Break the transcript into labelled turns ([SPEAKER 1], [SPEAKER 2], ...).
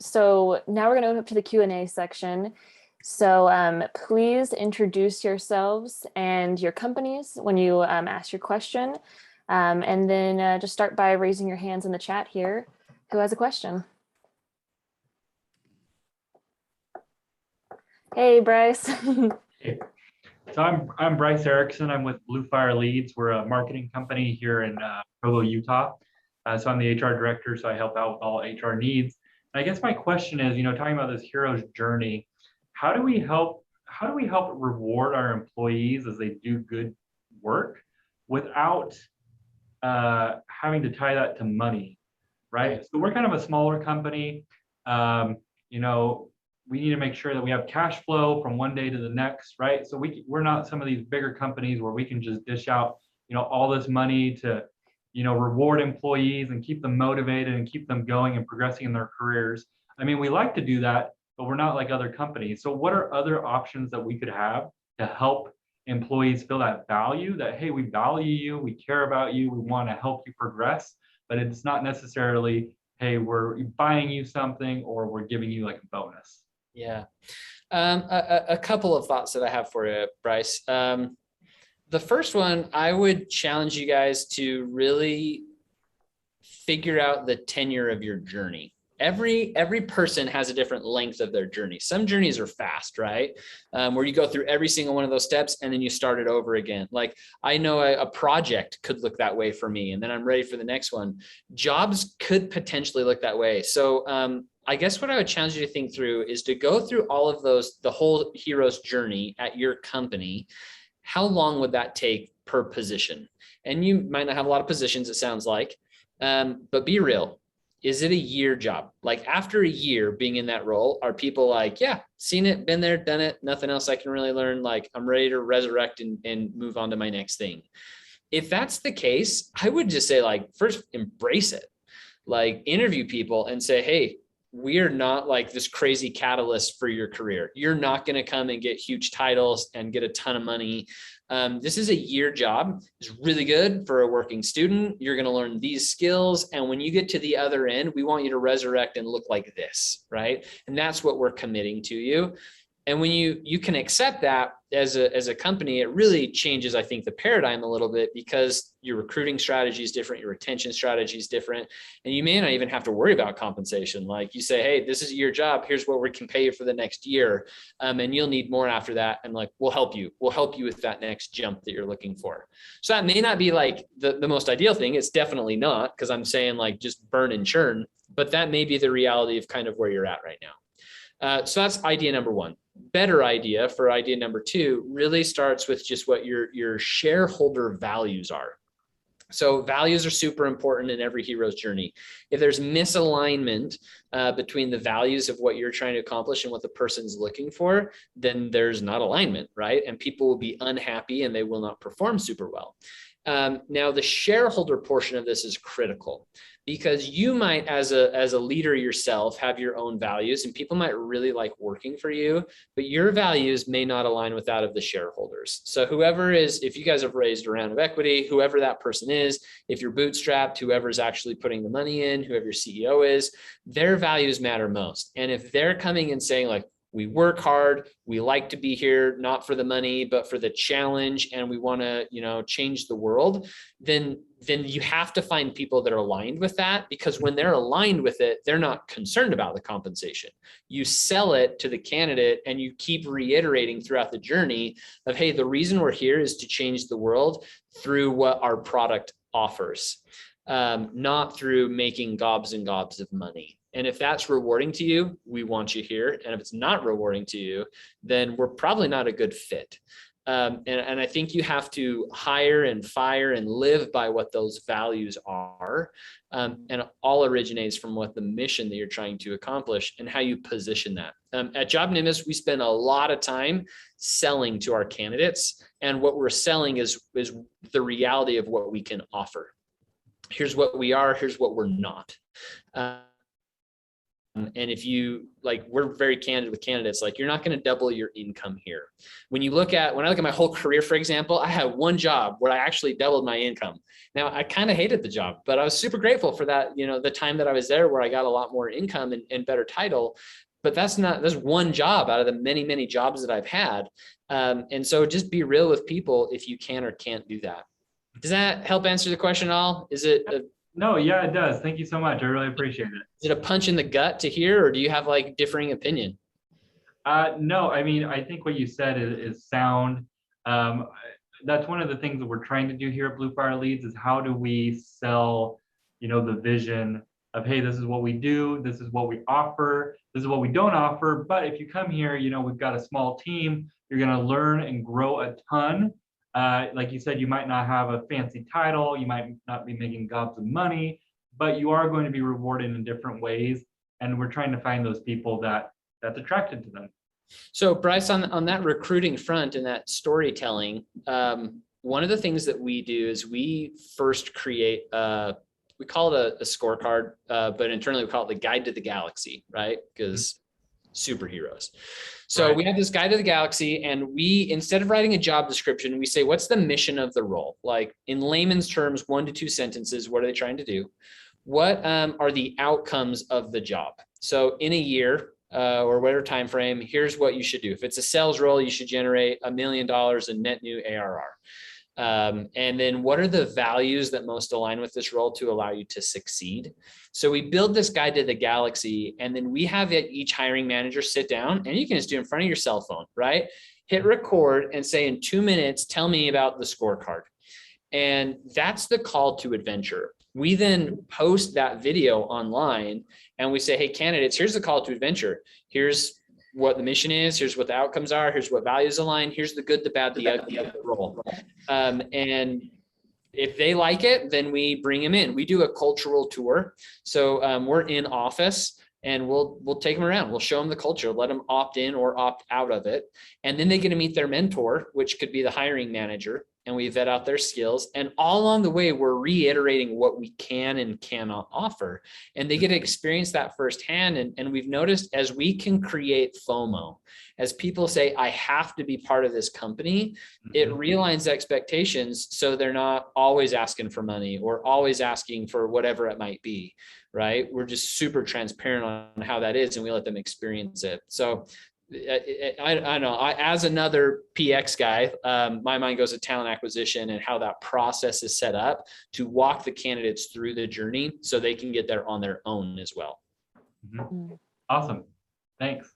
[SPEAKER 1] So now we're going to open up to the Q&A section. So please introduce yourselves and your companies when you ask your question. And then just start by raising your hands in the chat here. Who has a question? Hey, Bryce.
[SPEAKER 2] Hey. So I'm Bryce Ericson. I'm with Bluefire Leads. We're a marketing company here in Provo, Utah. So I'm the HR director, so I help out with all HR needs. And I guess my question is, talking about this hero's journey, how do we help reward our employees as they do good work without having to tie that to money, right? So we're kind of a smaller company. We need to make sure that we have cash flow from one day to the next, right? So we're not some of these bigger companies where we can just dish out, all this money to, reward employees and keep them motivated and keep them going and progressing in their careers. I mean, we like to do that, but we're not like other companies. So what are other options that we could have to help employees feel that value, that, hey, we value you, we care about you, we want to help you progress, but it's not necessarily, hey, we're buying you something or we're giving you like a bonus.
[SPEAKER 3] Yeah. A couple of thoughts that I have for you, Bryce. The first one, I would challenge you guys to really figure out the tenure of your journey. Every person has a different length of their journey. Some journeys are fast, right? Where you go through every single one of those steps and then you start it over again. Like I know a project could look that way for me, and then I'm ready for the next one. Jobs could potentially look that way. So I guess what I would challenge you to think through is to go through all of those, the whole hero's journey at your company. How long would that take per position? And you might not have a lot of positions, it sounds like, but be real. Is it a year job? Like after a year being in that role, are people like, yeah, seen it, been there, done it, nothing else I can really learn. Like I'm ready to resurrect and move on to my next thing. If that's the case, I would just say like, first embrace it, like interview people and say, hey, we are not like this crazy catalyst for your career. You're not going to come and get huge titles and get a ton of money. This is a year job. It's really good for a working student. You're going to learn these skills. And when you get to the other end, we want you to resurrect and look like this, right? And that's what we're committing to you. And when you can accept that as a company, it really changes, I think, the paradigm a little bit, because your recruiting strategy is different, your retention strategy is different, and you may not even have to worry about compensation. Like you say, hey, this is your job. Here's what we can pay you for the next year, and you'll need more after that. And like, we'll help you. We'll help you with that next jump that you're looking for. So that may not be like the most ideal thing. It's definitely not, because I'm saying like just burn and churn, but that may be the reality of kind of where you're at right now. So that's idea number one. Better idea for idea number two really starts with just what your shareholder values are. So values are super important in every hero's journey. If there's misalignment between the values of what you're trying to accomplish and what the person's looking for, then there's not alignment, right? And people will be unhappy and they will not perform super well. Now, the shareholder portion of this is critical, because you might, as a leader yourself, have your own values, and people might really like working for you, but your values may not align with that of the shareholders. So whoever is, if you guys have raised a round of equity, whoever that person is, if you're bootstrapped, whoever's actually putting the money in, whoever your CEO is, their values matter most. And if they're coming and saying like, we work hard, we like to be here, not for the money, but for the challenge, and we want to, change the world, then you have to find people that are aligned with that, because when they're aligned with it, they're not concerned about the compensation. You sell it to the candidate and you keep reiterating throughout the journey of, hey, the reason we're here is to change the world through what our product offers, not through making gobs and gobs of money. And if that's rewarding to you, we want you here. And if it's not rewarding to you, then we're probably not a good fit. And I think you have to hire and fire and live by what those values are. And it all originates from what the mission that you're trying to accomplish and how you position that. At Job Nimbus, we spend a lot of time selling to our candidates. And what we're selling is the reality of what we can offer. Here's what we are, here's what we're not. And if you like, we're very candid with candidates, like you're not going to double your income here. When I look at my whole career, for example, I had one job where I actually doubled my income. Now I kind of hated the job, but I was super grateful for that. The time that I was there where I got a lot more income and better title, but that's one job out of the many, many jobs that I've had. And so just be real with people if you can or can't do that. Does that help answer the question at all? Is it
[SPEAKER 2] No, yeah, it does. Thank you so much. I really appreciate it.
[SPEAKER 3] Is it a punch in the gut to hear, or do you have like differing opinion?
[SPEAKER 2] No, I mean, I think what you said is sound. That's one of the things that we're trying to do here at Bluefire Leads is how do we sell, the vision of, hey, this is what we do, this is what we offer, this is what we don't offer. But if you come here, we've got a small team, you're going to learn and grow a ton. Like you said, you might not have a fancy title, you might not be making gobs of money, but you are going to be rewarded in different ways. And we're trying to find those people that's attracted to them.
[SPEAKER 3] So Bryce, on that recruiting front and that storytelling, one of the things that we do is we first create, we call it a scorecard, but internally we call it the Guide to the Galaxy, right? Because superheroes. So
[SPEAKER 2] Right.
[SPEAKER 3] We have this Guide to the Galaxy, and we, instead of writing a job description, we say, what's the mission of the role? Like in layman's terms, 1 to 2 sentences, what are they trying to do? What are the outcomes of the job? So in a year, or whatever time frame, here's what you should do. If it's a sales role, you should generate $1 million in net new ARR. And then what are the values that most align with this role to allow you to succeed? So we build this Guide to the Galaxy, and then we have each hiring manager sit down, and you can just do it in front of your cell phone, right? Hit record and say, in 2 minutes, tell me about the scorecard. And that's the call to adventure. We then post that video online and we say, hey, candidates, here's the call to adventure. Here's what the mission is. Here's what the outcomes are. Here's what values align. Here's the good, the bad, the ugly of the role. And if they like it, then we bring them in. We do a cultural tour. So we're in office and we'll take them around. We'll show them the culture, let them opt in or opt out of it. And then they get to meet their mentor, which could be the hiring manager. And we vet out their skills. And all along the way, we're reiterating what we can and cannot offer. And they get to experience that firsthand. And we've noticed as we can create FOMO, as people say, I have to be part of this company, it realigns expectations. So they're not always asking for money or always asking for whatever it might be, right? We're just super transparent on how that is, and we let them experience it. So I don't know. As another PX guy, my mind goes to talent acquisition and how that process is set up to walk the candidates through the journey so they can get there on their own as well.
[SPEAKER 2] Awesome. Thanks.